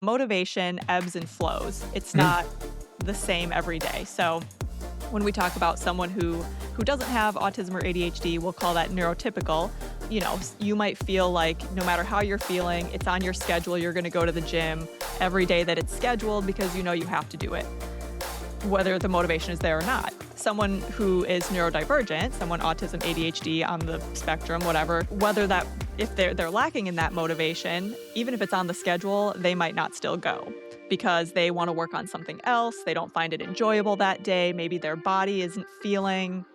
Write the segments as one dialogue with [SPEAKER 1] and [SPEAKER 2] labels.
[SPEAKER 1] Motivation ebbs and flows. It's not the same every day. So when we talk about someone who doesn't have autism or ADHD, we'll call that neurotypical. You might feel like no matter how you're feeling, it's on your schedule. You're going to go to the gym every day that it's scheduled because you know you have to do it, whether the motivation is there or not. Someone who is neurodivergent, someone autism, ADHD on the spectrum, whatever, whether that if they're lacking in that motivation, even if it's on the schedule, they might not still go because they want to work on something else. They don't find it enjoyable that day. Maybe their body isn't feeling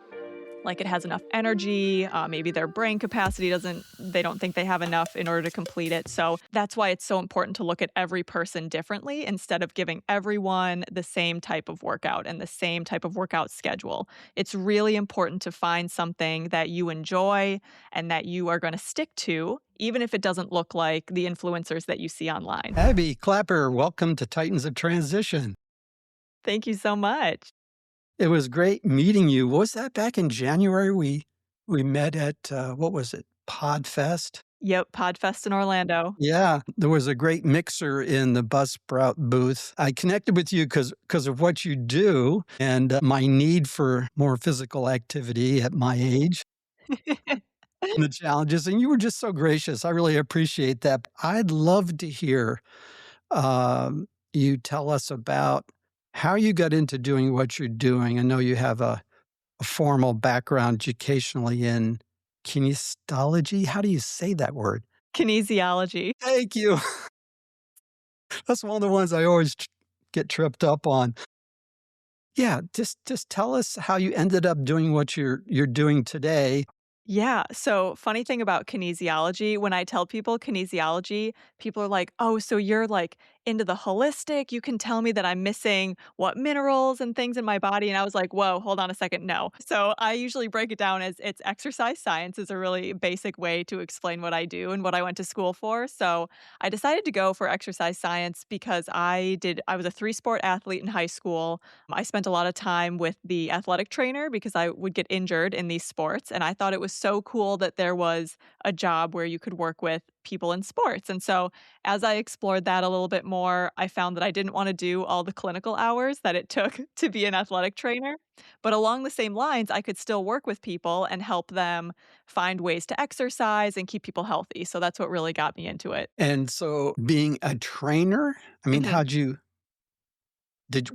[SPEAKER 1] like it has enough energy. Maybe their brain capacity they don't think they have enough in order to complete it. So that's why it's so important to look at every person differently instead of giving everyone the same type of workout and the same type of workout schedule. It's really important to find something that you enjoy and that you are going to stick to, even if it doesn't look like the influencers that you see online.
[SPEAKER 2] Abby Clapper, welcome to Titans of Transition.
[SPEAKER 1] Thank you so much.
[SPEAKER 2] It was great meeting you. Was that back in January? We met at what was it? Podfest?
[SPEAKER 1] Yep, Podfest in Orlando.
[SPEAKER 2] Yeah, there was a great mixer in the Buzzsprout booth. I connected with you because of what you do and my need for more physical activity at my age and the challenges. And you were just so gracious. I really appreciate that. I'd love to hear you tell us about how you got into doing what you're doing. I know you have a formal background educationally in kinesiology. How do you say that word?
[SPEAKER 1] Kinesiology.
[SPEAKER 2] Thank you. That's one of the ones I always get tripped up on. Yeah, just tell us how you ended up doing what you're doing today.
[SPEAKER 1] Yeah. So, funny thing about kinesiology, when I tell people kinesiology, people are like, oh, so you're like into the holistic. You can tell me that I'm missing what minerals and things in my body. And I was like, whoa, hold on a second. No. So, I usually break it down as it's exercise science, is a really basic way to explain what I do and what I went to school for. So, I decided to go for exercise science because I was a three-sport athlete in high school. I spent a lot of time with the athletic trainer because I would get injured in these sports. And I thought it was so cool that there was a job where you could work with people in sports. And so as I explored that a little bit more, I found that I didn't want to do all the clinical hours that it took to be an athletic trainer. But along the same lines, I could still work with people and help them find ways to exercise and keep people healthy. So that's what really got me into it.
[SPEAKER 2] And so being a trainer, I mean,
[SPEAKER 1] Mhm.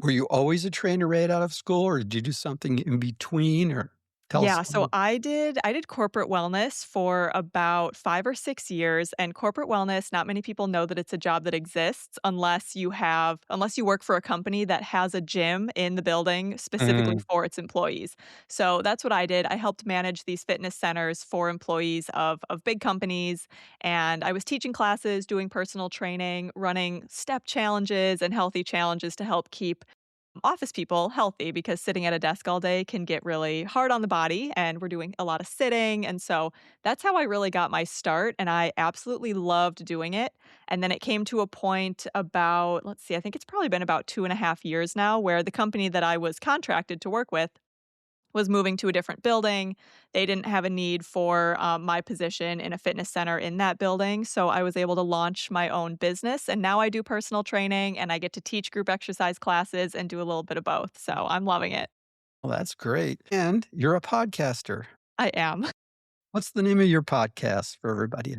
[SPEAKER 2] were you always a trainer right out of school or did you do something in between or tell us
[SPEAKER 1] Yeah,
[SPEAKER 2] a
[SPEAKER 1] so
[SPEAKER 2] little?
[SPEAKER 1] I did corporate wellness for about 5 or 6 years, and corporate wellness, not many people know that it's a job that exists unless you work for a company that has a gym in the building specifically
[SPEAKER 2] Mm.
[SPEAKER 1] for its employees. So that's what I did. I helped manage these fitness centers for employees of big companies, and I was teaching classes, doing personal training, running step challenges and healthy challenges to help keep office people healthy because sitting at a desk all day can get really hard on the body and we're doing a lot of sitting. And so that's how I really got my start. And I absolutely loved doing it. And then it came to a point about, let's see, I think it's probably been about 2.5 years now where the company that I was contracted to work with was moving to a different building. They didn't have a need for my position in a fitness center in that building. So I was able to launch my own business. And now I do personal training and I get to teach group exercise classes and do a little bit of both. So I'm loving it.
[SPEAKER 2] Well, that's great. And you're a podcaster.
[SPEAKER 1] I am.
[SPEAKER 2] What's the name of your podcast for everybody?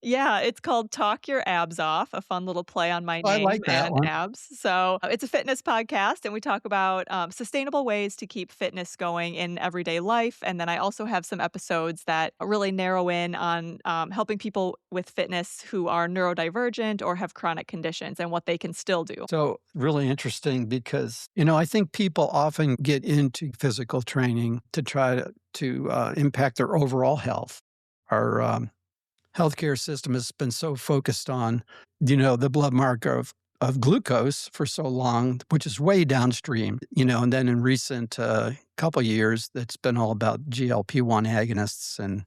[SPEAKER 1] Yeah, it's called Talk Your Abs Off, a fun little play on my
[SPEAKER 2] I
[SPEAKER 1] name
[SPEAKER 2] like that
[SPEAKER 1] and
[SPEAKER 2] one.
[SPEAKER 1] abs. So it's a fitness podcast, and we talk about sustainable ways to keep fitness going in everyday life. And then I also have some episodes that really narrow in on helping people with fitness who are neurodivergent or have chronic conditions and what they can still do.
[SPEAKER 2] So really interesting because, I think people often get into physical training to try to impact their overall health. Our healthcare system has been so focused on, the blood marker of glucose for so long, which is way downstream, and then in recent couple years, it's been all about GLP-1 agonists and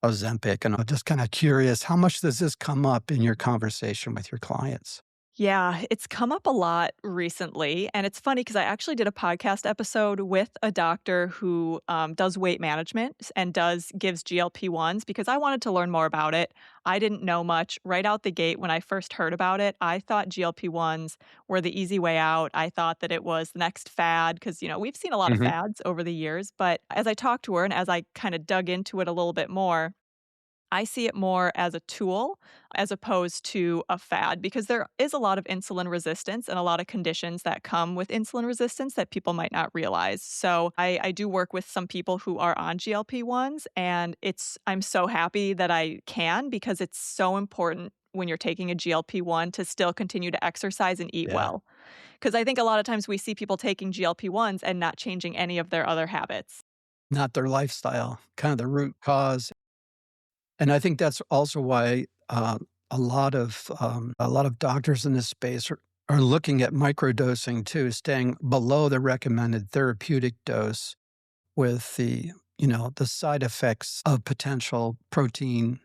[SPEAKER 2] Ozempic. And I'm just kind of curious, how much does this come up in your conversation with your clients?
[SPEAKER 1] Yeah, it's come up a lot recently, and it's funny because I actually did a podcast episode with a doctor who, does weight management and gives GLP-1s because I wanted to learn more about it. I didn't know much. Right out the gate when I first heard about it, I thought GLP-1s were the easy way out. I thought that it was the next fad because, we've seen a lot of
[SPEAKER 2] Mhm.
[SPEAKER 1] fads over the years, but as I talked to her and as I kinda dug into it a little bit more, I see it more as a tool as opposed to a fad because there is a lot of insulin resistance and a lot of conditions that come with insulin resistance that people might not realize. So I do work with some people who are on GLP-1s, and I'm so happy that I can because it's so important when you're taking a GLP-1 to still continue to exercise and eat
[SPEAKER 2] Yeah.
[SPEAKER 1] well. Because I think a lot of times we see people taking GLP-1s and not changing any of their other habits.
[SPEAKER 2] Not their lifestyle, kind of the root cause. And I think that's also why, a lot of doctors in this space are looking at microdosing too, staying below the recommended therapeutic dose with the side effects of potential protein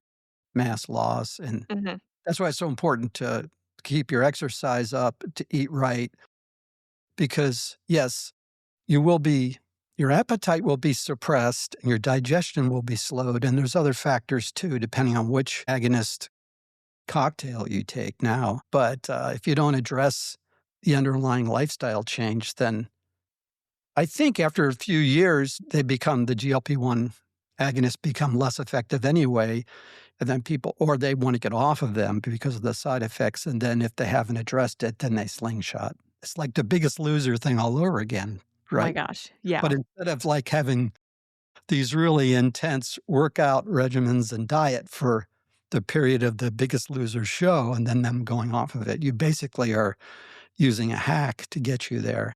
[SPEAKER 2] mass loss, and
[SPEAKER 1] Mhm.
[SPEAKER 2] that's why it's so important to keep your exercise up, to eat right, because, yes, you will be your appetite will be suppressed and your digestion will be slowed, and there's other factors too, depending on which agonist cocktail you take now. But, if you don't address the underlying lifestyle change, then I think after a few years, the GLP-1 agonists become less effective anyway, and then people or they wanna get off of them because of the side effects, and then if they haven't addressed it, then they slingshot. It's like the Biggest Loser thing all over again,
[SPEAKER 1] Oh my
[SPEAKER 2] right?
[SPEAKER 1] gosh. Yeah.
[SPEAKER 2] But instead of, like, having these really intense workout regimens and diet for the period of the Biggest Loser show and then them going off of it, you basically are using a hack to get you there.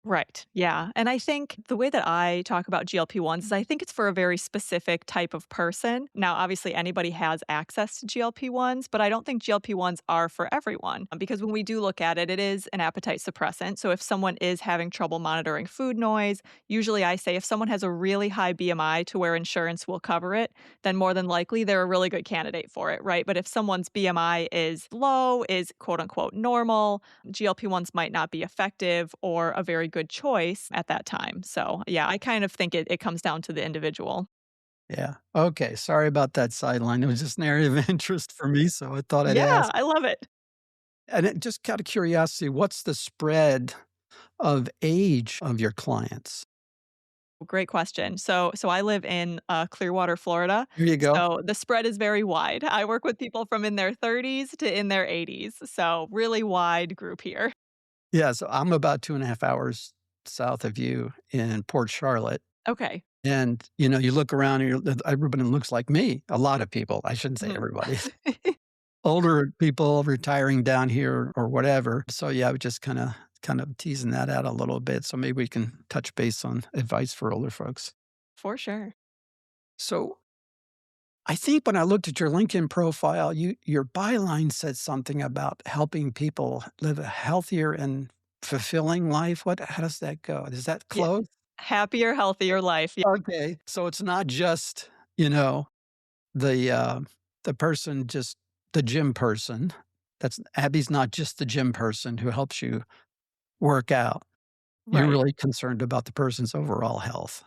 [SPEAKER 1] Right. Yeah. And I think the way that I talk about GLP-1s is I think it's for a very specific type of person. Now, obviously, anybody has access to GLP-1s, but I don't think GLP-1s are for everyone because when we do look at it, it is an appetite suppressant. So if someone is having trouble monitoring food noise, usually I say if someone has a really high BMI to where insurance will cover it, then more than likely they're a really good candidate for it, right? But if someone's BMI is low, is quote unquote normal, GLP-1s might not be effective or a very good choice at that time. So, yeah, I kind of think it comes down to the individual.
[SPEAKER 2] Yeah. Okay, sorry about that sideline. It was just an area of interest for me, so I thought I'd
[SPEAKER 1] Yeah,
[SPEAKER 2] ask.
[SPEAKER 1] I love it.
[SPEAKER 2] And it just out of curiosity, what's the spread of age of your clients?
[SPEAKER 1] Great question. So I live in, Clearwater, Florida,
[SPEAKER 2] Here you go.
[SPEAKER 1] so the spread is very wide. I work with people from in their 30s to in their 80s, so really wide group here.
[SPEAKER 2] Yeah, so I'm about 2.5 hours south of you in Port Charlotte.
[SPEAKER 1] Okay.
[SPEAKER 2] And, you look around and everybody looks like me. A lot of people, I shouldn't say
[SPEAKER 1] Mhm.
[SPEAKER 2] everybody. Older people retiring down here or whatever. So, yeah, I was just kinda teasing that out a little bit, so maybe we can touch base on advice for older folks.
[SPEAKER 1] For sure.
[SPEAKER 2] So, I think when I looked at your LinkedIn profile, your byline said something about helping people live a healthier and fulfilling life. How does that go? Is that
[SPEAKER 1] Yeah.
[SPEAKER 2] close?
[SPEAKER 1] Happier, healthier life. Yeah.
[SPEAKER 2] Okay. So it's not just, you know, the, uh, the person, just the gym person. That's Abby's not just the gym person who helps you work out. You're
[SPEAKER 1] Right.
[SPEAKER 2] really concerned about the person's overall health.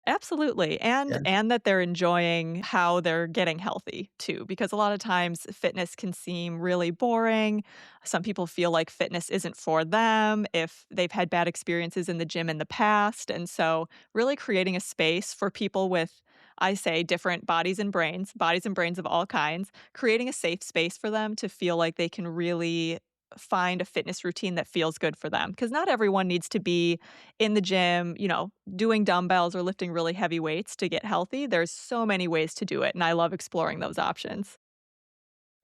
[SPEAKER 1] Absolutely, and
[SPEAKER 2] Yeah.
[SPEAKER 1] and that they're enjoying how they're getting healthy too, because a lot of times fitness can seem really boring. Some people feel like fitness isn't for them if they've had bad experiences in the gym in the past, and so really creating a space for people with, I say, different bodies and brains of all kinds, creating a safe space for them to feel like they can really find a fitness routine that feels good for them, because not everyone needs to be in the gym, doing dumbbells or lifting really heavy weights to get healthy. There's so many ways to do it, and I love exploring those options.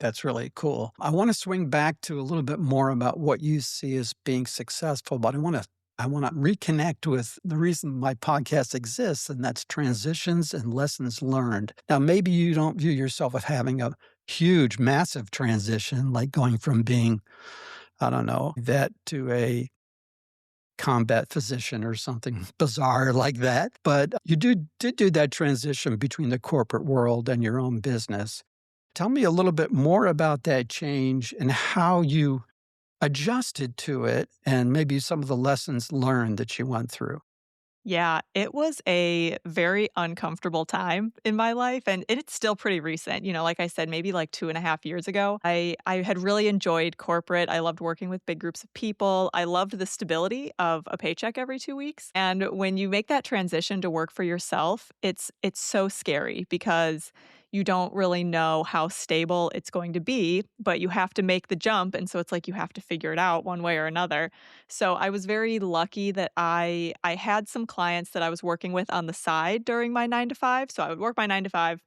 [SPEAKER 2] That's really cool. I want to swing back to a little bit more about what you see as being successful, but I want to reconnect with the reason my podcast exists, and that's transitions and lessons learned. Now, maybe you don't view yourself as having a huge, massive transition, like going from being, I don't know, vet to a combat physician or something bizarre like that. But you did do that transition between the corporate world and your own business. Tell me a little bit more about that change and how you adjusted to it and maybe some of the lessons learned that you went through?
[SPEAKER 1] Yeah, it was a very uncomfortable time in my life, and it's still pretty recent. Like I said, maybe like 2.5 years ago, I had really enjoyed corporate. I loved working with big groups of people. I loved the stability of a paycheck every 2 weeks. And when you make that transition to work for yourself, it's so scary because you don't really know how stable it's going to be, but you have to make the jump. And so it's like you have to figure it out one way or another. So I was very lucky that I had some clients that I was working with on the side during my 9 to 5. So I would work my 9 to 5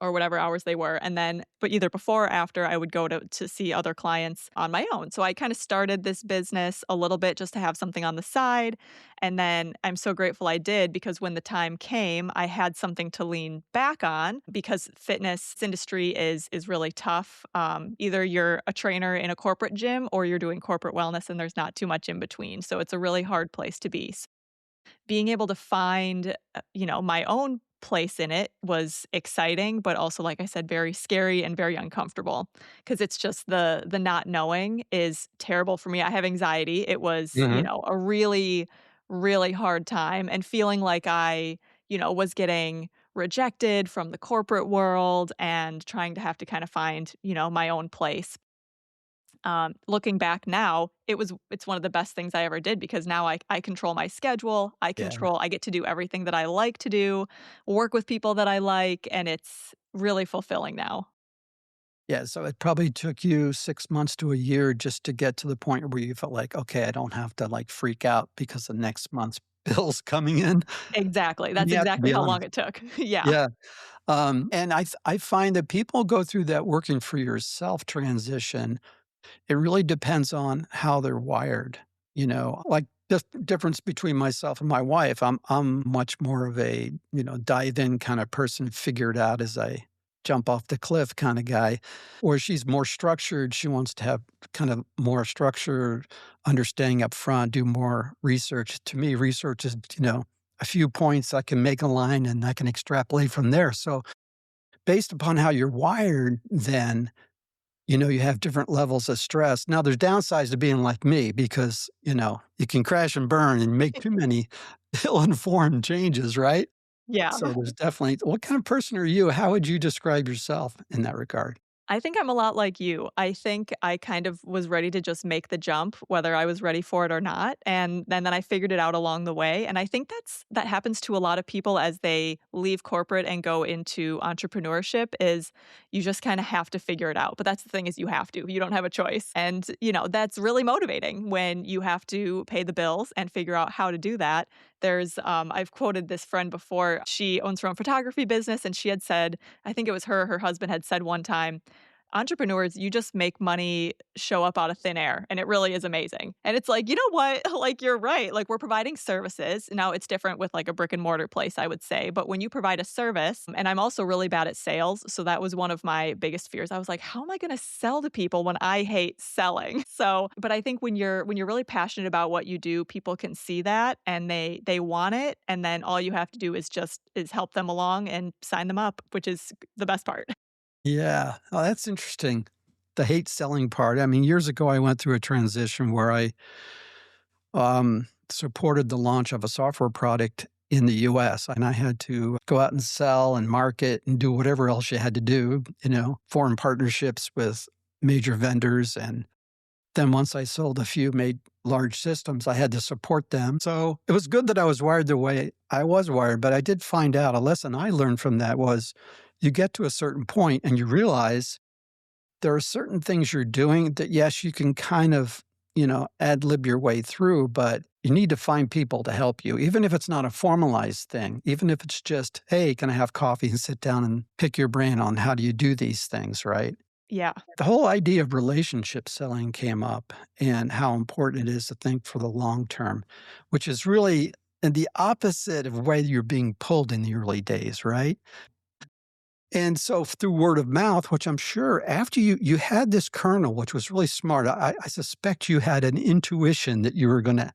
[SPEAKER 1] or whatever hours they were, and then but either before or after, I would go to see other clients on my own. So I kinda started this business a little bit just to have something on the side, and then I'm so grateful I did because when the time came, I had something to lean back on because fitness industry is really tough. Either you're a trainer in a corporate gym or you're doing corporate wellness, and there's not too much in between, so it's a really hard place to be. Being able to find, my own place in it was exciting, but also, like I said, very scary and very uncomfortable because it's just the not knowing is terrible for me. I have anxiety. It was,
[SPEAKER 2] Mhm.
[SPEAKER 1] a really, really hard time and feeling like I, was getting rejected from the corporate world and trying to have to kind of find, my own place. Looking back now, it's one of the best things I ever did because now I control my schedule.
[SPEAKER 2] Yeah.
[SPEAKER 1] I get to do everything that I like to do, work with people that I like, and it's really fulfilling now.
[SPEAKER 2] Yeah, so it probably took you 6 months to a year just to get to the point where you felt like, "Okay, I don't have to, like, freak out because the next month's bill's coming in."
[SPEAKER 1] Exactly.
[SPEAKER 2] And
[SPEAKER 1] That's
[SPEAKER 2] you have to
[SPEAKER 1] exactly
[SPEAKER 2] be
[SPEAKER 1] how long
[SPEAKER 2] honest.
[SPEAKER 1] it took. Yeah.
[SPEAKER 2] Yeah, and I find that people go through that working for yourself transition. It really depends on how they're wired, Like, the difference between myself and my wife, I'm much more of a, dive in kinda person, figure it out as I jump off the cliff kinda guy, where she's more structured, she wants to have kind of more structure, understanding up front, do more research. To me, research is, a few points I can make a line and I can extrapolate from there. So, based upon how you're wired then, you have different levels of stress. Now, there's downsides to being like me because, you can crash and burn and make too many ill-informed changes, right?
[SPEAKER 1] Yeah.
[SPEAKER 2] So there's definitely what kind of person are you? How would you describe yourself in that regard?
[SPEAKER 1] I think I'm a lot like you. I think I kind of was ready to just make the jump, whether I was ready for it or not, and then I figured it out along the way, and I think that happens to a lot of people as they leave corporate and go into entrepreneurship is you just kinda have to figure it out, but that's the thing is you have to, you don't have a choice, and, that's really motivating when you have to pay the bills and figure out how to do that. I've quoted this friend before, she owns her own photography business, and she had said I think it was her husband had said one time, "Entrepreneurs, you just make money show up out of thin air, and it really is amazing." And it's like, you know what? Like, you're right. Like, we're providing services. Now, it's different with like a brick and mortar place, I would say. But when you provide a service, and I'm also really bad at sales. So that was one of my biggest fears. I was like, how am I going to sell to people when I hate selling? So, but I think when you're really passionate about what you do, people can see that and they want it. And then all you have to do is help them along and sign them up, which is the best part.
[SPEAKER 2] Yeah. Oh, that's interesting. The hate selling part. I mean, years ago, I went through a transition where I supported the launch of a software product in the US, and I had to go out and sell and market and do whatever else you had to do, foreign partnerships with major vendors. And then once I sold a few made large systems, I had to support them. So it was good that I was wired the way I was wired, but I did find out a lesson I learned from that was you get to a certain point and you realize there are certain things you're doing that, yes, you can kind of, ad lib your way through, but you need to find people to help you, even if it's not a formalized thing, even if it's just, hey, can I have coffee and sit down and pick your brain on how do you do these things, right?
[SPEAKER 1] Yeah.
[SPEAKER 2] The whole idea of relationship selling came up and how important it is to think for the long term, which is really in the opposite of where you're being pulled in the early days, right? And so through word of mouth, which I'm sure after you had this kernel, which was really smart, I suspect you had an intuition that you were going to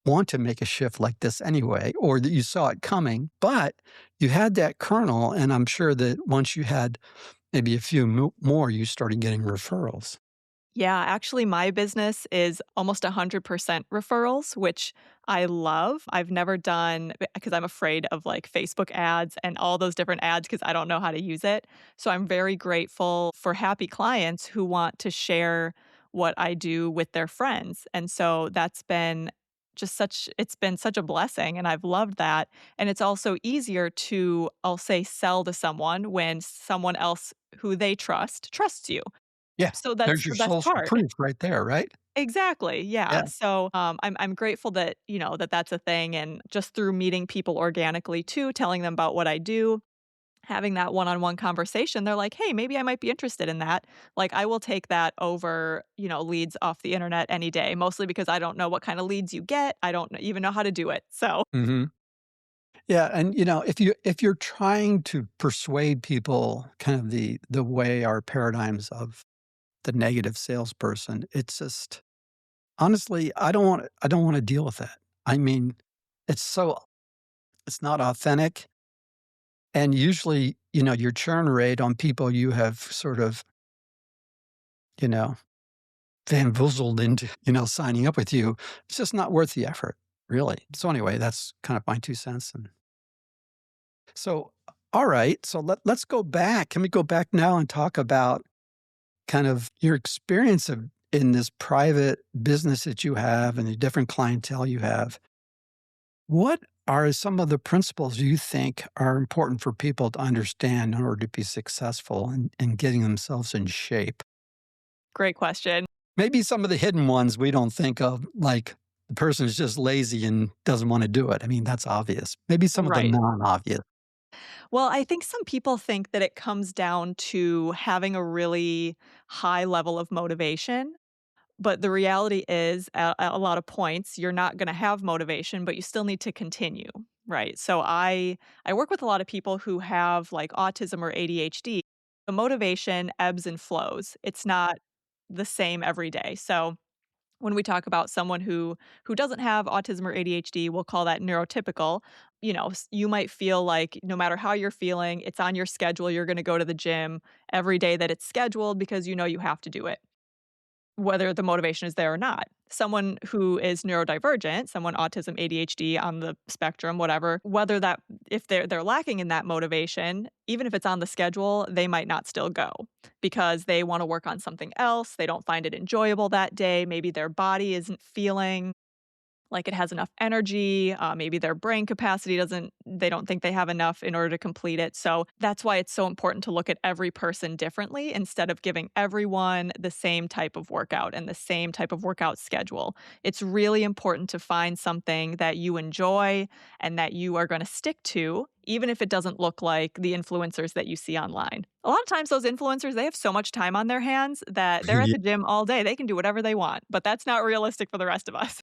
[SPEAKER 2] want to make a shift like this anyway, or that you saw it coming. But you had that kernel, and I'm sure that once you had maybe a few more, you started getting referrals.
[SPEAKER 1] Yeah, actually, my business is almost 100% referrals, which I love. I've never done because I'm afraid of like Facebook ads and all those different ads because I don't know how to use it. So I'm very grateful for happy clients who want to share what I do with their friends. And so that's been it's been such a blessing and I've loved that. And it's also easier to, I'll say, sell to someone when someone else who they trusts you.
[SPEAKER 2] Yeah,
[SPEAKER 1] So
[SPEAKER 2] there's
[SPEAKER 1] that's
[SPEAKER 2] your
[SPEAKER 1] the best
[SPEAKER 2] social
[SPEAKER 1] part.
[SPEAKER 2] proof right there, right?
[SPEAKER 1] Exactly, yeah.
[SPEAKER 2] Yeah.
[SPEAKER 1] So, I'm grateful that, that that's a thing and just through meeting people organically too, telling them about what I do, having that one-on-one conversation, they're like, "Hey, maybe I might be interested in that." Like, I will take that over, leads off the internet any day, mostly because I don't know what kinda leads you get. I don't even know how to do it. So
[SPEAKER 2] Mhm. Yeah, and, if you're trying to persuade people kind of the way our paradigms of the negative salesperson, it's just honestly, I don't wanna deal with that. I mean, it's not authentic, and usually, your churn rate on people you have sort of, you know, bamboozled into, signing up with you, it's just not worth the effort, really. So anyway, that's kind of my 2 cents, and so, all right, so let's go back. Can we go back now and talk about kind of your experience of in this private business that you have and the different clientele you have? What are some of the principles you think are important for people to understand in order to be successful in getting themselves in shape?
[SPEAKER 1] great question.
[SPEAKER 2] Maybe some of the hidden ones we don't think of, like the person is just lazy and doesn't want to do it. I mean, that's obvious. Maybe some of the
[SPEAKER 1] Right.
[SPEAKER 2] non-obvious.
[SPEAKER 1] Well, I think some people think that it comes down to having a really high level of motivation. But the reality is, at a lot of points, you're not gonna have motivation, but you still need to continue, right? So I work with a lot of people who have, like, autism or ADHD. The motivation ebbs and flows. It's not the same every day. So when we talk about someone who doesn't have autism or ADHD, we'll call that neurotypical. You might feel like no matter how you're feeling, it's on your schedule, you're gonna go to the gym every day that it's scheduled because you know you have to do it whether the motivation is there or not. Someone who is neurodivergent, someone autism, ADHD on the spectrum, whatever, whether that if they're lacking in that motivation, even if it's on the schedule, they might not still go because they want to work on something else. They don't find it enjoyable that day. Maybe their body isn't feeling like it has enough energy, maybe their brain capacity doesn't they don't think they have enough in order to complete it. So that's why it's so important to look at every person differently instead of giving everyone the same type of workout and the same type of workout schedule. It's really important to find something that you enjoy and that you are going to stick to even if it doesn't look like the influencers that you see online. A lot of times those influencers, they have so much time on their hands that they're at
[SPEAKER 2] Ye
[SPEAKER 1] the gym all day. They can do whatever they want, but that's not realistic for the rest of us.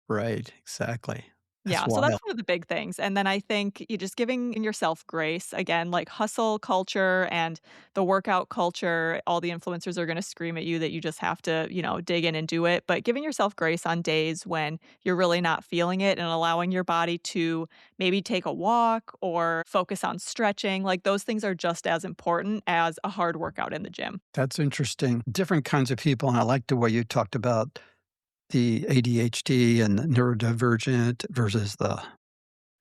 [SPEAKER 2] Right, exactly. That's
[SPEAKER 1] Yeah, so that's
[SPEAKER 2] wild.
[SPEAKER 1] one of the big things, and then I think you just giving yourself grace, again, like hustle culture and the workout culture, all the influencers are gonna scream at you that you just have to, dig in and do it, but giving yourself grace on days when you're really not feeling it and allowing your body to maybe take a walk or focus on stretching, like those things are just as important as a hard workout in the gym.
[SPEAKER 2] That's interesting. Different kinds of people, and I like the way you talked about the ADHD and the neurodivergent versus the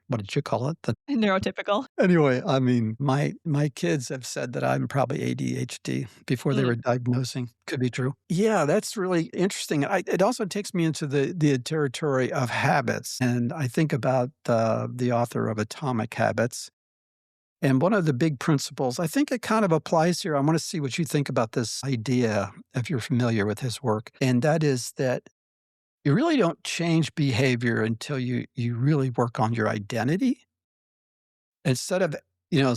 [SPEAKER 2] what did you call it? The
[SPEAKER 1] Neurotypical.
[SPEAKER 2] anyway, I mean, my kids have said that I'm probably ADHD before they were
[SPEAKER 1] Mm,
[SPEAKER 2] diagnosing. Could be true. Yeah, that's really interesting. It also takes me into the territory of habits, and I think about the author of Atomic Habits. And one of the big principles, I think it kind of applies here. I want to see what you think about this idea, if you're familiar with his work. And that is that you really don't change behavior until you really work on your identity. Instead of,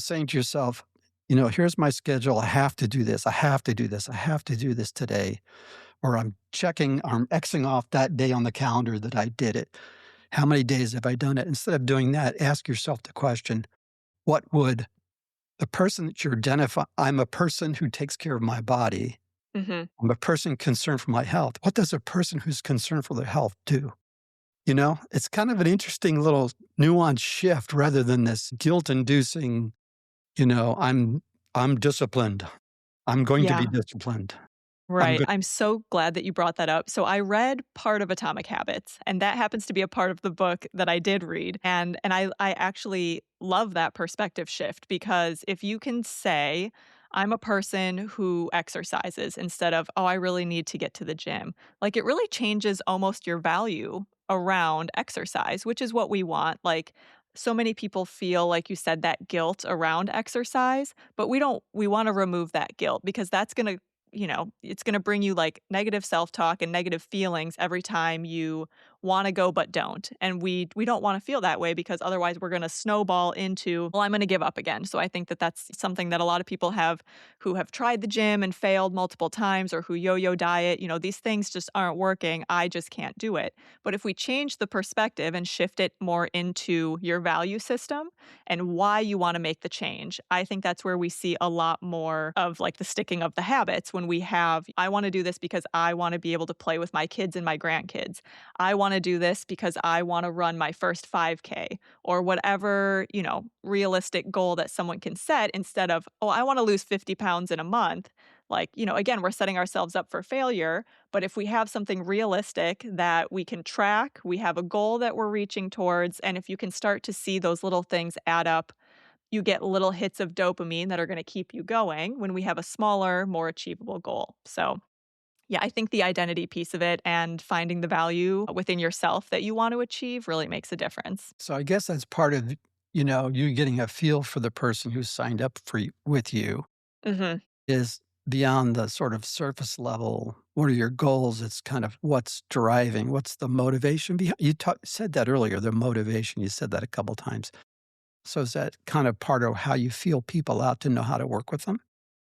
[SPEAKER 2] saying to yourself, "Here's my schedule. I have to do this. I have to do this. I have to do this today." Or I'm Xing off that day on the calendar that I did it. How many days have I done it? Instead of doing that, ask yourself the question, what would the person that you're I'm a person who takes care of my body.
[SPEAKER 1] mhm.
[SPEAKER 2] I'm a person concerned for my health. What does a person who's concerned for their health do? It's kind of an interesting little nuanced shift rather than this guilt-inducing, you know, I'm I'm disciplined. I'm going to be
[SPEAKER 1] Yeah.
[SPEAKER 2] disciplined. I'm
[SPEAKER 1] Right.
[SPEAKER 2] good.
[SPEAKER 1] I'm so glad that you brought that up. So I read part of Atomic Habits, and that happens to be a part of the book that I did read. And I actually love that perspective shift because if you can say, I'm a person who exercises instead of, oh, I really need to get to the gym. Like it really changes almost your value around exercise, which is what we want. Like so many people feel, like you said, that guilt around exercise, but we want to remove that guilt because that's going to it's gonna bring you, like, negative self-talk and negative feelings every time you wanna go but don't, and we don't wanna feel that way because otherwise we're gonna snowball into, "Well, I'm gonna give up again." So I think that that's something that a lot of people have who have tried the gym and failed multiple times or who yo-yo diet, these things just aren't working, I just can't do it. But if we change the perspective and shift it more into your value system and why you wanna make the change, I think that's where we see a lot more of, like, the sticking of the habits when we have, "I wanna do this because I wanna be able to play with my kids and my grandkids. I wanna do this because I wanna run my first 5K," or whatever, realistic goal that someone can set instead of, "Oh, I wanna lose 50 pounds in a month." Like, again, we're setting ourselves up for failure, but if we have something realistic that we can track, we have a goal that we're reaching towards, and if you can start to see those little things add up, you get little hits of dopamine that are gonna keep you going when we have a smaller, more achievable goal. So, yeah, I think the identity piece of it and finding the value within yourself that you want to achieve really makes a difference.
[SPEAKER 2] So I guess that's part of, you getting a feel for the person who signed up for you with you
[SPEAKER 1] Mhm.
[SPEAKER 2] is beyond the sort of surface level. What are your goals? It's kind of what's driving, what's the motivation behind said that earlier, the motivation, you said that a couple times. So is that kind of part of how you feel people out to know how to work with them?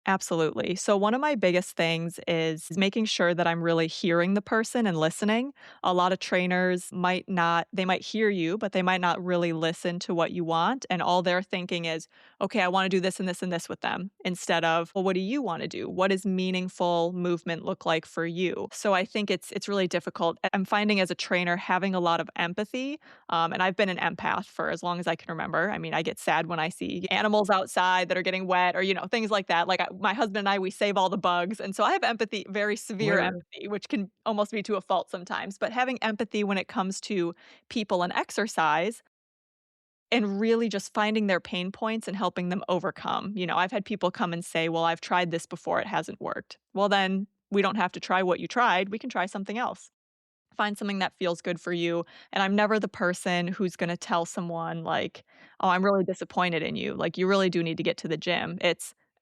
[SPEAKER 1] Absolutely. So, one of my biggest things is making sure that I'm really hearing the person and listening. A lot of trainers they might hear you, but they might not really listen to what you want. And all they're thinking is, okay, I want to do this and this and this with them instead of, well, what do you want to do? What does meaningful movement look like for you? So, I think it's really difficult. I'm finding as a trainer having a lot of empathy and I've been an empath for as long as I can remember. I mean, I get sad when I see animals outside that are getting wet or, things like that. Like my husband and I, we save all the bugs. And so I have empathy, very severe
[SPEAKER 2] Where
[SPEAKER 1] empathy, which can almost be to a fault sometimes. But having empathy when it comes to people and exercise and really just finding their pain points and helping them overcome. I've had people come and say, well, I've tried this before, it hasn't worked. Well, then we don't have to try what you tried. We can try something else. Find something that feels good for you, and I'm never the person who's gonna tell someone like, "Oh, I'm really disappointed in you, like, you really do need to get to the gym."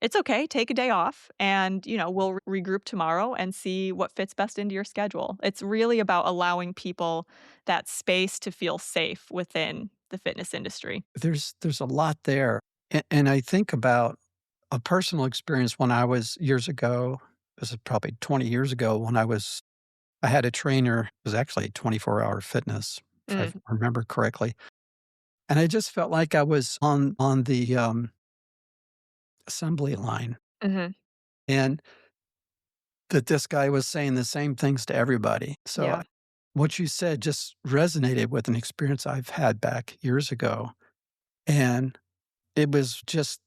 [SPEAKER 1] It's okay, take a day off, and, we'll regroup tomorrow and see what fits best into your schedule. It's really about allowing people that space to feel safe within the fitness industry.
[SPEAKER 2] there's a lot there. And I think about a personal experience when I was years ago, this is probably 20 years ago when I had a trainer, it was actually 24-hour fitness, if I
[SPEAKER 1] Mm,
[SPEAKER 2] remember correctly. And I just felt like I was on the, assembly line,
[SPEAKER 1] mhm,
[SPEAKER 2] and that this guy was saying the same things to everybody. So,
[SPEAKER 1] yeah,
[SPEAKER 2] what you said just resonated with an experience I've had back years ago, and it was just,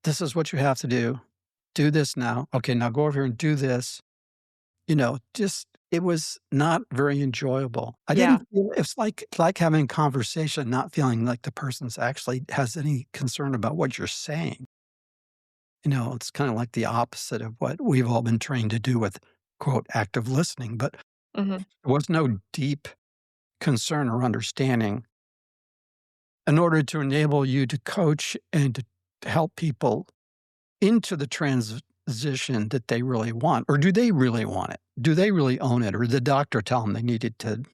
[SPEAKER 2] "This is what you have to do. Do this now. Okay, now go over here and do this." Just it was not very enjoyable. I
[SPEAKER 1] yeah,
[SPEAKER 2] didn't feel it's like having a conversation, not feeling like the person's actually has any concern about what you're saying. It's kinda like the opposite of what we've all been trained to do with, quote, "active listening," but
[SPEAKER 1] mhm,
[SPEAKER 2] there was no deep concern or understanding in order to enable you to coach and to help people into the transition that they really want, or do they really want it? Do they really own it, or did the doctor tell them they needed to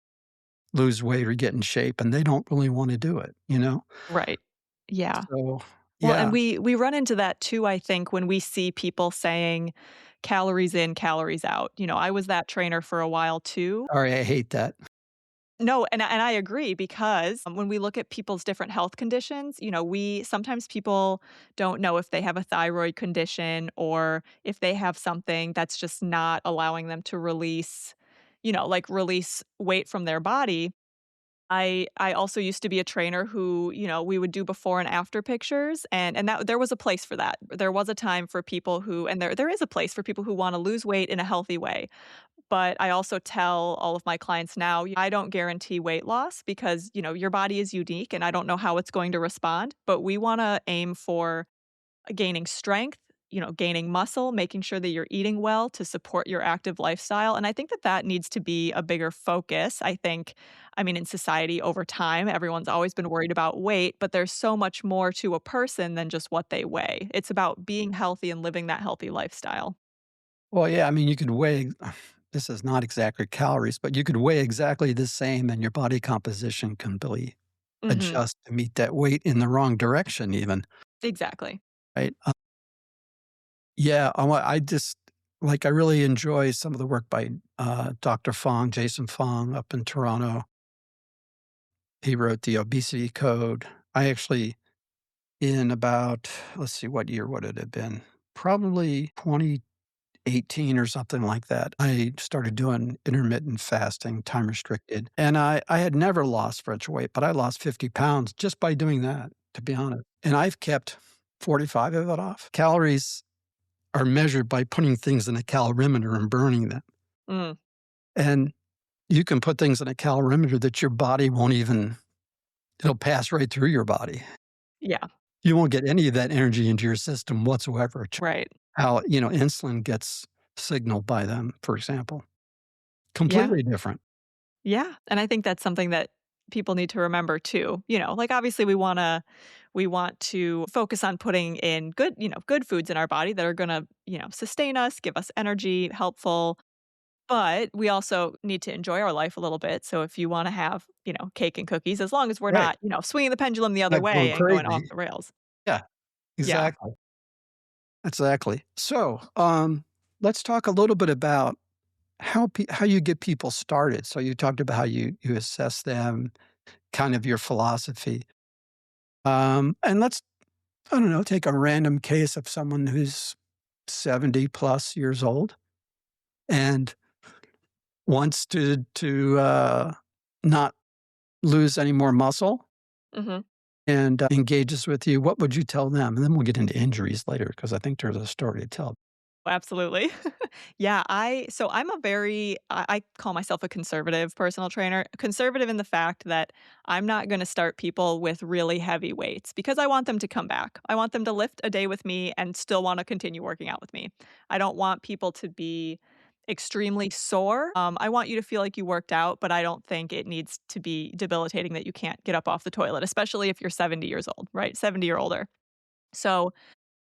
[SPEAKER 2] lose weight or get in shape, and they don't really wanna do it, you know?
[SPEAKER 1] right, yeah.
[SPEAKER 2] So,
[SPEAKER 1] Well, and
[SPEAKER 2] yeah.
[SPEAKER 1] we run into that too, I think, when we see people saying calories in, calories out. I was that trainer for a while too.
[SPEAKER 2] Sorry, I hate that.
[SPEAKER 1] No, and I agree because when we look at people's different health conditions, we sometimes people don't know if they have a thyroid condition or if they have something that's just not allowing them to release, like release weight from their body. I also used to be a trainer who, we would do before and after pictures, and that there was a place for that. There was a time for people who and there is a place for people who wanna lose weight in a healthy way. But I also tell all of my clients now, I don't guarantee weight loss because, your body is unique and I don't know how it's going to respond, but we wanna aim for gaining strength, gaining muscle, making sure that you're eating well to support your active lifestyle. And I think that that needs to be a bigger focus. I mean, in society over time, everyone's always been worried about weight, but there's so much more to a person than just what they weigh. It's about being healthy and living that healthy lifestyle.
[SPEAKER 2] Well, yeah, I mean, you could weigh this is not exactly calories, but you could weigh exactly the same and your body composition can really
[SPEAKER 1] Mhm.
[SPEAKER 2] adjust to meet that weight in the wrong direction even,
[SPEAKER 1] Exactly.
[SPEAKER 2] right? Yeah, I just like, I really enjoy some of the work by, Dr. Fong, Jason Fong up in Toronto. He wrote the obesity code. I actually in about let's see, what year would it have been? Probably 2018 or something like that. I started doing intermittent fasting, time restricted, and I had never lost much weight, but I lost 50 pounds just by doing that, to be honest, and I've kept 45 of it off. Calories are measured by putting things in a calorimeter and burning them,
[SPEAKER 1] Mm,
[SPEAKER 2] and you can put things in a calorimeter that your body won't even it'll pass right through your body.
[SPEAKER 1] yeah,
[SPEAKER 2] You won't get any of that energy into your system whatsoever.
[SPEAKER 1] right.
[SPEAKER 2] How, insulin gets signaled by them, for example.
[SPEAKER 1] Yeah.
[SPEAKER 2] Completely different.
[SPEAKER 1] Yeah, and I think that's something that people need to remember too. Like obviously we want to focus on putting in good, good foods in our body that are going to, sustain us, give us energy, helpful, but we also need to enjoy our life a little bit. So if you want to have, cake and cookies as long as we're
[SPEAKER 2] Right.
[SPEAKER 1] not, swinging the pendulum the other
[SPEAKER 2] Not going
[SPEAKER 1] way and going off
[SPEAKER 2] crazy.
[SPEAKER 1] the rails.
[SPEAKER 2] Yeah,
[SPEAKER 1] Yeah.
[SPEAKER 2] exactly. Exactly. So, let's talk a little bit about how you get people started. So you talked about how you assess them, kind of your philosophy. And let's, I don't know, take a random case of someone who's 70 plus years old and wants to not lose any more muscle
[SPEAKER 1] Mhm.
[SPEAKER 2] and engages with you. What would you tell them? And then we'll get into injuries later because I think there's a story to tell.
[SPEAKER 1] Absolutely. Yeah, I'm a very I call myself a conservative personal trainer. Conservative in the fact that I'm not gonna start people with really heavy weights because I want them to come back. I want them to lift a day with me and still wanna continue working out with me. I don't want people to be extremely sore. I want you to feel like you worked out, but I don't think it needs to be debilitating that you can't get up off the toilet, especially if you're 70 years old, right? 70 or older. So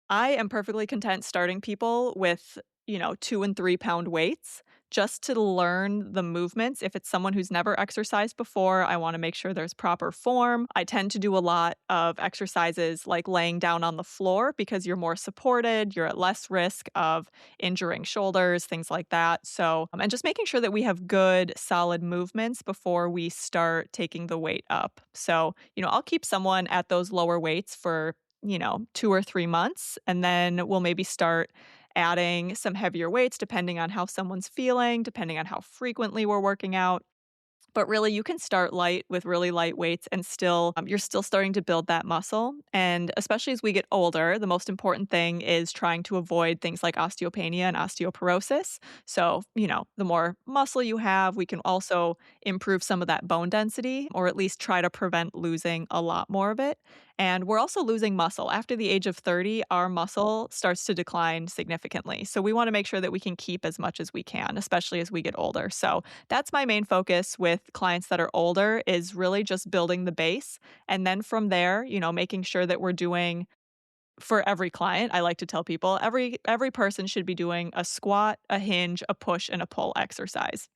[SPEAKER 1] I am perfectly content starting people with, 2 and 3 pound weights just to learn the movements. If it's someone who's never exercised before, I wanna make sure there's proper form. I tend to do a lot of exercises like laying down on the floor because you're more supported, you're at less risk of injuring shoulders, things like that. So, and just making sure that we have good, solid movements before we start taking the weight up. So, I'll keep someone at those lower weights for 2 or 3 months, and then we'll maybe start adding some heavier weights depending on how someone's feeling, depending on how frequently we're working out. But really, you can start light with really light weights and still, you're still starting to build that muscle. And especially as we get older, the most important thing is trying to avoid things like osteopenia and osteoporosis. So, the more muscle you have, we can also improve some of that bone density or at least try to prevent losing a lot more of it. And we're also losing muscle. After the age of 30, our muscle starts to decline significantly. So we want to make sure that we can keep as much as we can, especially as we get older. So that's my main focus with clients that are older is really just building the base. And then from there, making sure that we're doing for every client, I like to tell people every person should be doing a squat, a hinge, a push, and a pull exercise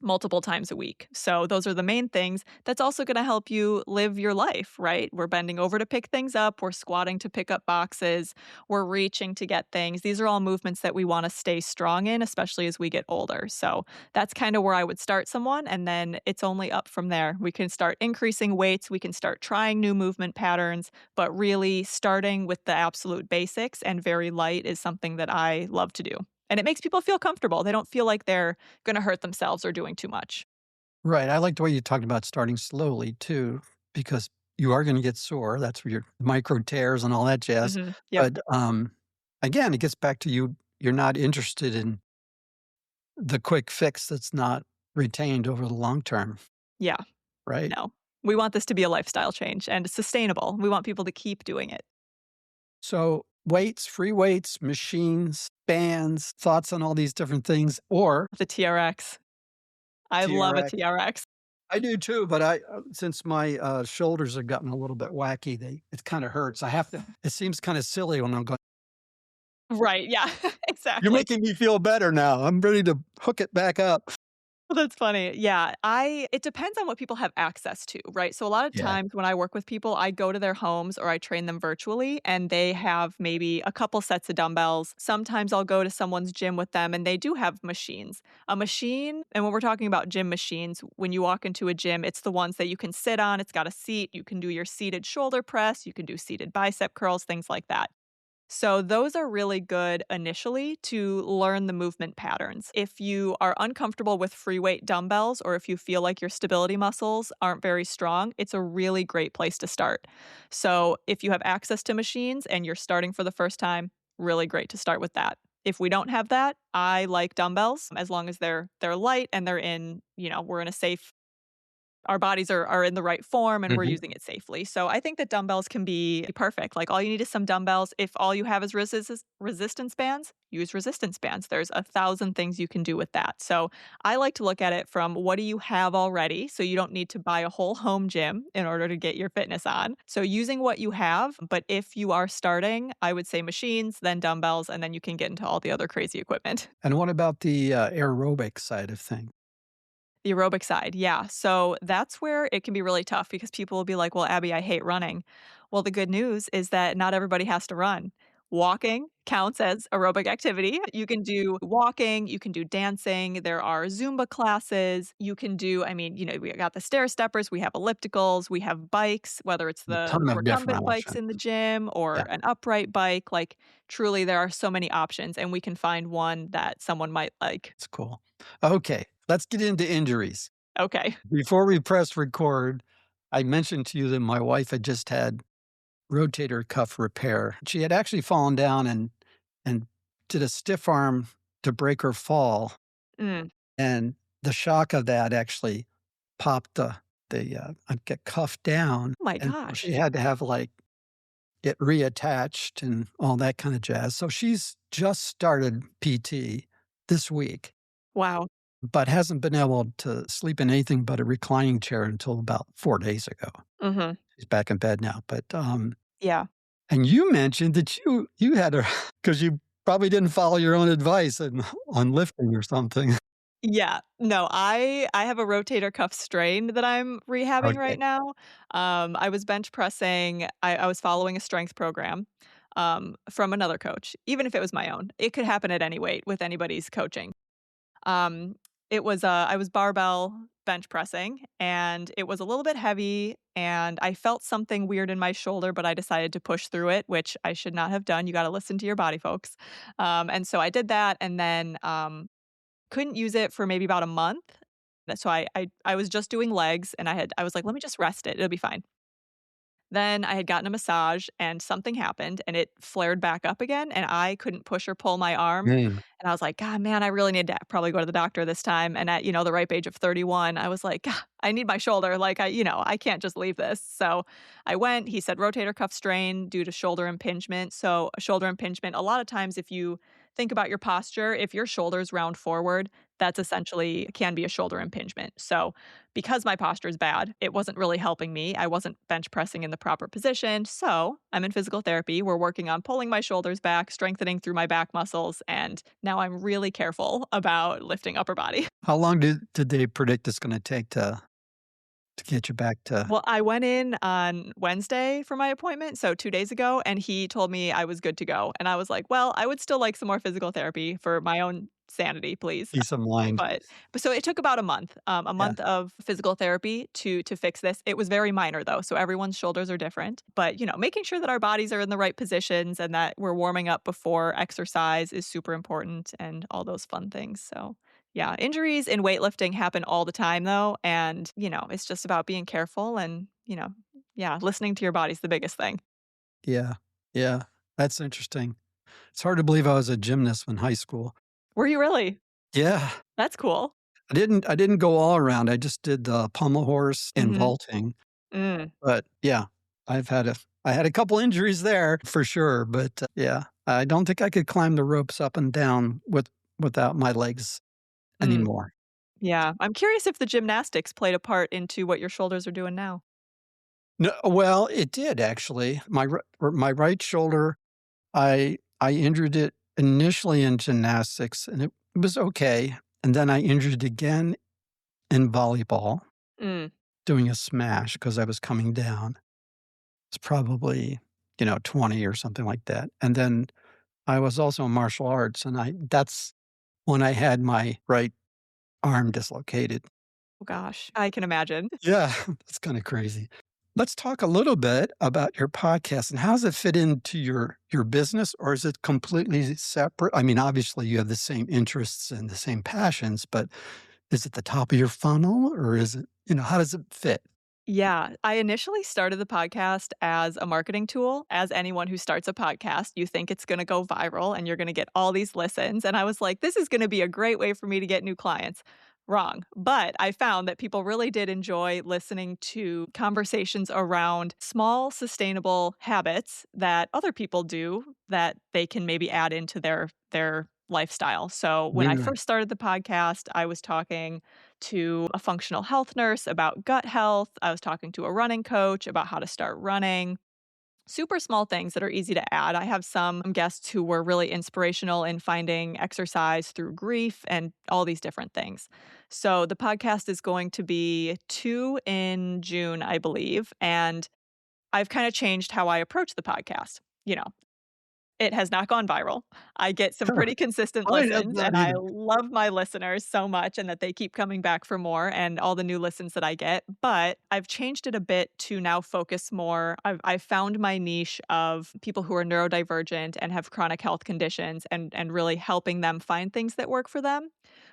[SPEAKER 1] multiple times a week. So those are the main things. That's also going to help you live your life, right? We're bending over to pick things up, we're squatting to pick up boxes, we're reaching to get things. These are all movements that we want to stay strong in, especially as we get older. So that's kind of where I would start someone and then it's only up from there. We can start increasing weights, we can start trying new movement patterns, but really starting with the absolute basics and very light is something that I love to do. And it makes people feel comfortable. They don't feel like they're gonna hurt themselves or doing too much.
[SPEAKER 2] Right, I like the way you talked about starting slowly too, because you are gonna get sore, that's where your micro tears and all that jazz,
[SPEAKER 1] Yep.
[SPEAKER 2] but, again, it gets back to you're not interested in the quick fix that's not retained over the long term,
[SPEAKER 1] Yeah.
[SPEAKER 2] right?
[SPEAKER 1] No. We want this to be a lifestyle change and sustainable. We want people to keep doing it.
[SPEAKER 2] So, weights, free weights, machines, bands, thoughts on all these different things, or
[SPEAKER 1] The TRX. I love a
[SPEAKER 2] TRX.
[SPEAKER 1] TRX.
[SPEAKER 2] I do too, but since my, shoulders have gotten a little bit wacky, it kinda hurts. I have to it seems kinda silly when I'm going,
[SPEAKER 1] Right, yeah,
[SPEAKER 2] "You're
[SPEAKER 1] exactly.
[SPEAKER 2] making me feel better now. I'm ready to hook it back up."
[SPEAKER 1] That's funny. Yeah, I it depends on what people have access to, right? So a lot of
[SPEAKER 2] Yeah.
[SPEAKER 1] times when I work with people, I go to their homes or I train them virtually and they have maybe a couple sets of dumbbells. Sometimes I'll go to someone's gym with them and they do have machines. A machine, and when we're talking about gym machines, when you walk into a gym, it's the ones that you can sit on, it's got a seat, you can do your seated shoulder press, you can do seated bicep curls, things like that. So, those are really good initially to learn the movement patterns. If you are uncomfortable with free weight dumbbells or if you feel like your stability muscles aren't very strong, it's a really great place to start. So, if you have access to machines and you're starting for the first time, really great to start with that. If we don't have that, I like dumbbells as long as they're light and they're in, we're in a safe our bodies are in the right form and we're
[SPEAKER 2] Mhm.
[SPEAKER 1] using it safely. So I think that dumbbells can be perfect. Like all you need is some dumbbells. If all you have is resistance bands, use resistance bands. There's 1,000 things you can do with that. So I like to look at it from what do you have already? So you don't need to buy a whole home gym in order to get your fitness on. So using what you have, but if you are starting, I would say machines, then dumbbells, and then you can get into all the other crazy equipment.
[SPEAKER 2] And what about the, aerobic side of things?
[SPEAKER 1] The aerobic side, yeah. So that's where it can be really tough because people will be like, "Well, Abby, I hate running." Well, the good news is that not everybody has to run. Walking counts as aerobic activity. You can do walking, you can do dancing, there are Zumba classes, you can do we got the stair steppers, we have ellipticals, we have bikes, whether it's
[SPEAKER 2] A
[SPEAKER 1] the
[SPEAKER 2] ton of different
[SPEAKER 1] recumbent bikes
[SPEAKER 2] options.
[SPEAKER 1] in the gym or
[SPEAKER 2] Yeah,
[SPEAKER 1] an upright bike, like, truly there are so many options, and we can find one that someone might like.
[SPEAKER 2] it's cool. Okay, let's get into injuries.
[SPEAKER 1] Okay.
[SPEAKER 2] Before we press record, I mentioned to you that my wife had just had rotator cuff repair. She had actually fallen down and did a stiff arm to break her fall,
[SPEAKER 1] Mm.
[SPEAKER 2] and the shock of that actually popped get cuffed down,
[SPEAKER 1] Oh my
[SPEAKER 2] and so she
[SPEAKER 1] gosh.
[SPEAKER 2] had to have, like, it reattached and all that kinda jazz. So she's just started PT this week,
[SPEAKER 1] Wow.
[SPEAKER 2] but hasn't been able to sleep in anything but a reclining chair until about 4 days ago.
[SPEAKER 1] Mhm.
[SPEAKER 2] She's back in bed now, but,
[SPEAKER 1] Yeah.
[SPEAKER 2] and you mentioned that you had a because you probably didn't follow your own advice on lifting or something.
[SPEAKER 1] Yeah. No, I have a rotator cuff strain that I'm rehabbing
[SPEAKER 2] Okay.
[SPEAKER 1] right now. I was bench pressing I was following a strength program, from another coach, even if it was my own. It could happen at any weight with anybody's coaching. Um, I was barbell bench pressing, and it was a little bit heavy, and I felt something weird in my shoulder, but I decided to push through it, which I should not have done. You gotta listen to your body, folks. And so I did that, and then, couldn't use it for maybe about a month. So I was just doing legs, and I was like, "Let me just rest it. It'll be fine." Then I had gotten a massage and something happened and it flared back up again and I couldn't push or pull my arm.
[SPEAKER 2] Mm.
[SPEAKER 1] And I was like, "God, man, I really need to probably go to the doctor this time." And at, the ripe age of 31, I was like, "God, I need my shoulder. Like I can't just leave this." So I went, he said rotator cuff strain due to shoulder impingement. So a shoulder impingement, a lot of times if you think about your posture, if your shoulders round forward, that's essentially can be a shoulder impingement. So because my posture is bad, it wasn't really helping me. I wasn't bench pressing in the proper position. So I'm in physical therapy. We're working on pulling my shoulders back, strengthening through my back muscles. And now I'm really careful about lifting upper body.
[SPEAKER 2] How long did they predict it's gonna take to get you back to
[SPEAKER 1] Well, I went in on Wednesday for my appointment, so 2 days ago, and he told me I was good to go. And I was like, well, I would still like some more physical therapy for my own sanity, please.
[SPEAKER 2] peace of mind?
[SPEAKER 1] But so it took about a
[SPEAKER 2] Yeah.
[SPEAKER 1] month of physical therapy to fix this. It was very minor though, so everyone's shoulders are different. But, making sure that our bodies are in the right positions and that we're warming up before exercise is super important and all those fun things. So, Yeah, injuries in weightlifting happen all the time though, and, it's just about being careful and, yeah, listening to your body's the biggest thing.
[SPEAKER 2] Yeah. Yeah. That's interesting. It's hard to believe I was a gymnast in high school.
[SPEAKER 1] Were you really?
[SPEAKER 2] Yeah.
[SPEAKER 1] That's cool.
[SPEAKER 2] I didn't go all around. I just did the pommel horse and
[SPEAKER 1] Mhm.
[SPEAKER 2] vaulting.
[SPEAKER 1] Mm,
[SPEAKER 2] But yeah, I had a couple injuries there for sure, but yeah, I don't think I could climb the ropes up and down without my legs
[SPEAKER 1] mm.
[SPEAKER 2] anymore.
[SPEAKER 1] Yeah, I'm curious if the gymnastics played a part into what your shoulders are doing now.
[SPEAKER 2] No, well, it did actually. My right shoulder, I injured it initially in gymnastics, and it was okay, and then I injured it again in volleyball
[SPEAKER 1] Mm.
[SPEAKER 2] doing a smash because I was coming down. It's probably, 20 or something like that, and then I was also in martial arts, and I that's when I had my right arm dislocated.
[SPEAKER 1] Oh gosh, I can imagine.
[SPEAKER 2] Yeah, that's kinda crazy. Let's talk a little bit about your podcast and how does it fit into your business, or is it completely separate? I mean, obviously, you have the same interests and the same passions, but is it the top of your funnel, or is it how does it fit?
[SPEAKER 1] Yeah, I initially started the podcast as a marketing tool. As anyone who starts a podcast, you think it's gonna go viral and you're gonna get all these listens, and I was like, "This is gonna be a great way for me to get new clients." Wrong, but I found that people really did enjoy listening to conversations around small, sustainable habits that other people do that they can maybe add into their lifestyle. So, when I
[SPEAKER 2] Yeah.
[SPEAKER 1] first started the podcast, I was talking to a functional health nurse about gut health. I was talking to a running coach about how to start running. Super small things that are easy to add. I have some guests who were really inspirational in finding exercise through grief and all these different things. So the podcast is going to be 2 in June, I believe, and I've kind of changed how I approach the podcast. You know, it has not gone viral. I get some pretty consistent
[SPEAKER 2] Mine has
[SPEAKER 1] listens,
[SPEAKER 2] not
[SPEAKER 1] and I
[SPEAKER 2] either.
[SPEAKER 1] love my listeners so much and that they keep coming back for more and all the new listens that I get, but I've changed it a bit to now focus more I've found my niche of people who are neurodivergent and have chronic health conditions and really helping them find things that work for them.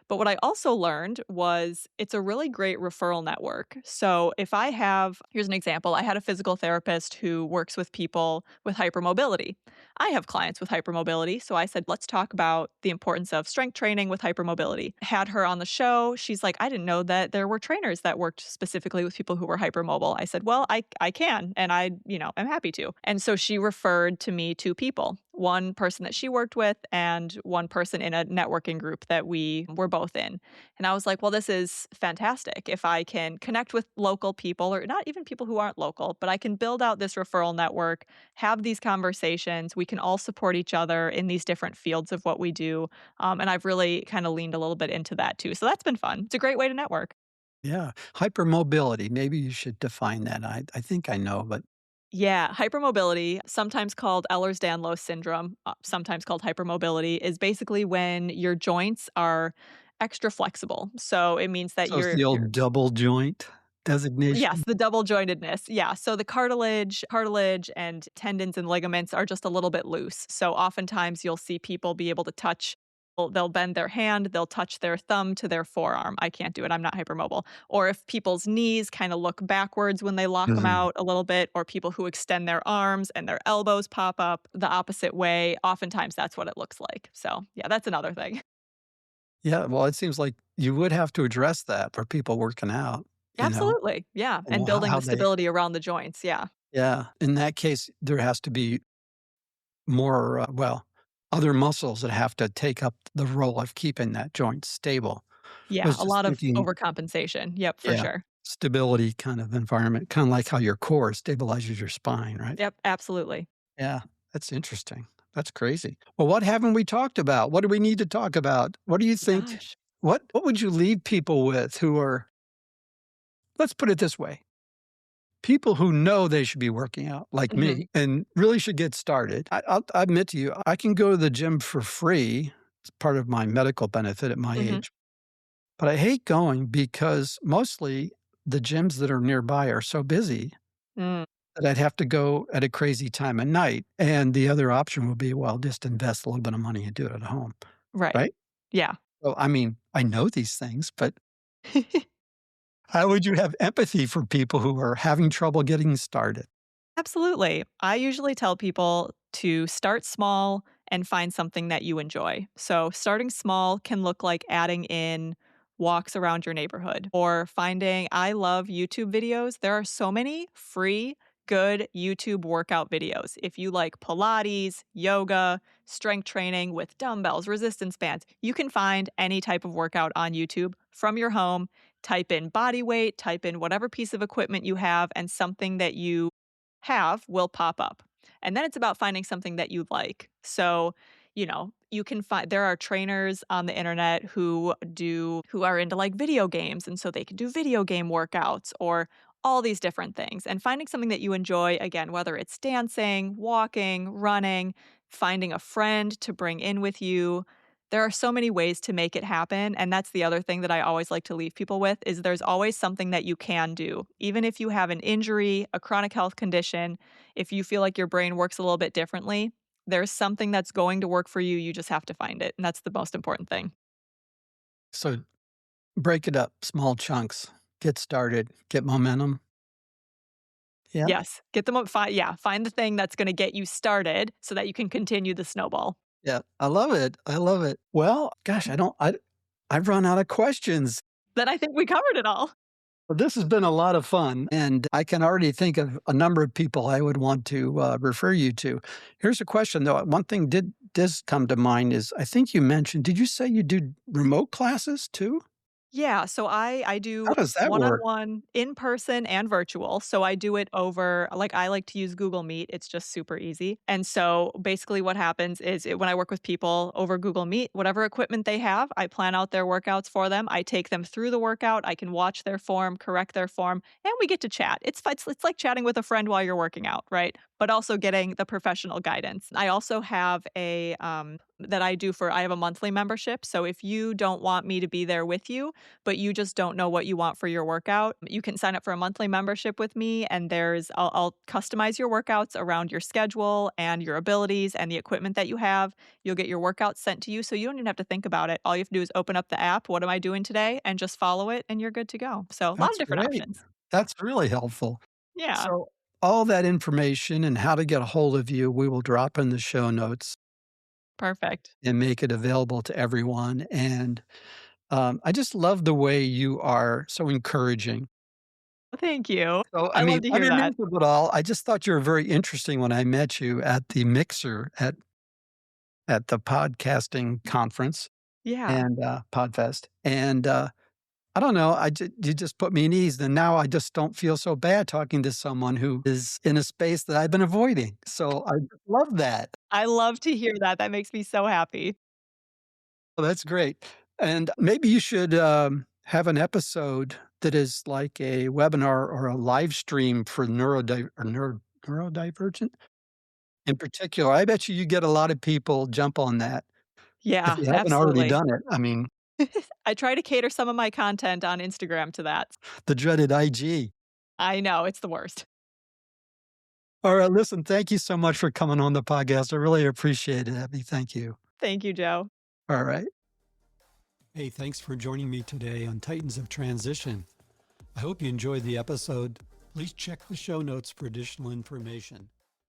[SPEAKER 1] But what I also learned was it's a really great referral network. So if I have here's an example, I had a physical therapist who works with people with hypermobility. I have clients with hypermobility, so I said, let's talk about the importance of strength training with hypermobility. Had her on the show. She's like, I didn't know that there were trainers that worked specifically with people who were hypermobile. I said, well, I can, and I'm happy to. And so she referred to me two people, one person that she worked with and one person in a networking group that we were both in. And I was like, well, this is fantastic. If I can connect with local people or not even people who aren't local, but I can build out this referral network, have these conversations. We can all support each other in these different fields of what we do. And I've really kind of leaned a little bit into that too. So that's been fun. It's a great way to network.
[SPEAKER 2] Yeah, hypermobility, maybe you should define that. I think I know, but
[SPEAKER 1] Yeah, hypermobility, sometimes called Ehlers-Danlos syndrome, sometimes called hypermobility, is basically when your joints are extra flexible. So it means that
[SPEAKER 2] so it's
[SPEAKER 1] you're
[SPEAKER 2] the
[SPEAKER 1] you're
[SPEAKER 2] old double joint
[SPEAKER 1] Yes,
[SPEAKER 2] designation?
[SPEAKER 1] the double jointedness. Yeah, so the cartilage and tendons and ligaments are just a little bit loose. So oftentimes you'll see people be able to touch they'll bend their hand, they'll touch their thumb to their forearm. I can't do it. I'm not hypermobile. Or if people's knees kind of look backwards when they lock them
[SPEAKER 2] Mhm.
[SPEAKER 1] out a little bit, or people who extend their arms and their elbows pop up the opposite way, oftentimes that's what it looks like. So, yeah, that's another thing.
[SPEAKER 2] Yeah, well, it seems like you would have to address that for people working out,
[SPEAKER 1] Absolutely. Yeah, and building
[SPEAKER 2] how
[SPEAKER 1] the
[SPEAKER 2] they
[SPEAKER 1] stability around the joints. Yeah.
[SPEAKER 2] yeah, in that case, there has to be more, other muscles that have to take up the role of keeping that joint stable. I
[SPEAKER 1] Yeah,
[SPEAKER 2] was
[SPEAKER 1] a
[SPEAKER 2] just
[SPEAKER 1] lot of
[SPEAKER 2] thinking,
[SPEAKER 1] overcompensation. Yep, for
[SPEAKER 2] yeah,
[SPEAKER 1] sure.
[SPEAKER 2] stability kind of environment, kinda like how your core stabilizes your spine, right?
[SPEAKER 1] Yep, absolutely.
[SPEAKER 2] Yeah, that's interesting. That's crazy. Well, what haven't we talked about? What do we need to talk about? What do you think
[SPEAKER 1] Gosh.
[SPEAKER 2] what would you leave people with who are let's put it this way, people who know they should be working out, like
[SPEAKER 1] Mhm,
[SPEAKER 2] me, and really should get started. I admit to you, I can go to the gym for free. It's part of my medical benefit at my
[SPEAKER 1] mhm,
[SPEAKER 2] age, but I hate going because mostly the gyms that are nearby are so busy
[SPEAKER 1] mm,
[SPEAKER 2] that I'd have to go at a crazy time of night, and the other option would be, well, just invest a little bit of money and do it at home,
[SPEAKER 1] right.
[SPEAKER 2] right?
[SPEAKER 1] Yeah.
[SPEAKER 2] Well, I mean, I know these things, but how would you have empathy for people who are having trouble getting started?
[SPEAKER 1] Absolutely. I usually tell people to start small and find something that you enjoy. So, starting small can look like adding in walks around your neighborhood or finding, I love YouTube videos. There are so many free, good YouTube workout videos. If you like Pilates, yoga, strength training with dumbbells, resistance bands, you can find any type of workout on YouTube from your home. Type in body weight, type in whatever piece of equipment you have, and something that you have will pop up. And then it's about finding something that you like. So, you can find there are trainers on the internet who are into like video games and so they can do video game workouts or all these different things. And finding something that you enjoy again, whether it's dancing, walking, running, finding a friend to bring in with you, there are so many ways to make it happen, and that's the other thing that I always like to leave people with is there's always something that you can do. Even if you have an injury, a chronic health condition, if you feel like your brain works a little bit differently, there's something that's going to work for you, you just have to find it, and that's the most important thing.
[SPEAKER 2] So break it up, small chunks, get started, get momentum. Yeah.
[SPEAKER 1] Yes, get them up find the thing that's gonna get you started so that you can continue the snowball.
[SPEAKER 2] Yeah. I love it. I love it. Well, gosh, I've run out of questions.
[SPEAKER 1] Then I think we covered it all.
[SPEAKER 2] Well, this has been a lot of fun, and I can already think of a number of people I would want to refer you to. Here's a question, though. One thing does come to mind is I think you mentioned, did you say you do remote classes too?
[SPEAKER 1] Yeah, so I
[SPEAKER 2] How
[SPEAKER 1] do
[SPEAKER 2] does that work?
[SPEAKER 1] one-on-one, in person and virtual. So I do it over like I like to use Google Meet. It's just super easy. And so basically what happens is when I work with people over Google Meet, whatever equipment they have, I plan out their workouts for them. I take them through the workout. I can watch their form, correct their form, and we get to chat. It's like chatting with a friend while you're working out, right? But also getting the professional guidance. I also have a that I have a monthly membership. So if you don't want me to be there with you, but you just don't know what you want for your workout, you can sign up for a monthly membership with me and I'll customize your workouts around your schedule and your abilities and the equipment that you have. You'll get your workouts sent to you so you don't even have to think about it. All you have to do is open up the app, what am I doing today, and just follow it and you're good to go. So, a lot of
[SPEAKER 2] That's
[SPEAKER 1] different
[SPEAKER 2] great.
[SPEAKER 1] options.
[SPEAKER 2] That's really helpful.
[SPEAKER 1] Yeah,
[SPEAKER 2] So, all that information and how to get a hold of you, we will drop in the show notes
[SPEAKER 1] perfect.
[SPEAKER 2] and make it available to everyone. And I just love the way you are so encouraging.
[SPEAKER 1] Thank you.
[SPEAKER 2] So,
[SPEAKER 1] I love to hear that.
[SPEAKER 2] underneath of it all, I just thought you were very interesting when I met you at the mixer at the podcasting conference
[SPEAKER 1] Yeah.
[SPEAKER 2] and Podfest. And I don't know, you just put me at ease. And now I just don't feel so bad talking to someone who is in a space that I've been avoiding. So I love that.
[SPEAKER 1] I love to hear that. That makes me so happy.
[SPEAKER 2] Well, that's great. And maybe you should have an episode that is like a webinar or a live stream for neurodivergent in particular. I bet you get a lot of people jump on that if
[SPEAKER 1] Yeah,
[SPEAKER 2] you haven't already
[SPEAKER 1] absolutely.
[SPEAKER 2] done it. I mean,
[SPEAKER 1] I try to cater some of my content on Instagram to that.
[SPEAKER 2] the dreaded IG.
[SPEAKER 1] I know, it's the worst.
[SPEAKER 2] All right, listen, thank you so much for coming on the podcast. I really appreciate it, Abby. Thank you.
[SPEAKER 1] Thank you, Joe.
[SPEAKER 2] All right. Hey, thanks for joining me today on Titans of Transition. I hope you enjoyed the episode. Please check the show notes for additional information.